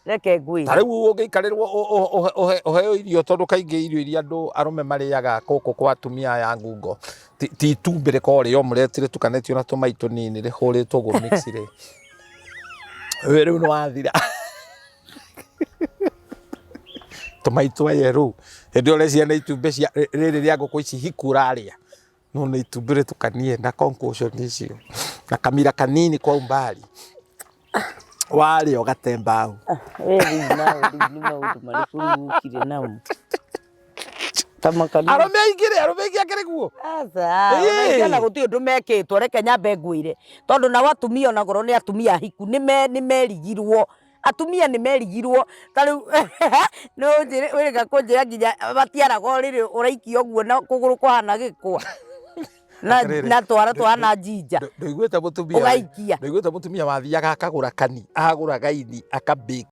reke ngwire tariu ungikarirwo oheo irio tondu kaingi irio iria andu arume mariaga kuku kwa atumia ya ngungo ti itumbĩ rĩkorwo mũretire tukanetio na tũmai tũnini rĩhũrĩtwo ũguo mix rĩ we rĩu nĩwathira tũmai twa yerũ hĩndĩ ĩyo ũreciria nĩ itumbĩ rĩrĩ rĩa ngũkũ ici hiku ũrarĩa no nĩ itumbĩ rĩtukanie na concussion icio na kamira kanini kwa umbali warĩa ũgatemba hau ni maũndũ marĩkũ ũkire namo arũme aingĩ akĩrĩ guo aca gũtirĩ ũndũ mekĩtwo reke nyambe ngwĩre tondũ nao atumia onagorwo nĩ atumia hiku nĩmerigirwo atumia nĩmerigirwo tarĩu wĩrĩga kũnjĩra nginya matiaraga rĩrĩ ũraikia ũguo na kũgũrũ kũhana gĩkwa na twara twana jinja ndũiguĩte mũtumia wathiaga akagũra kani agũra gaini akabĩka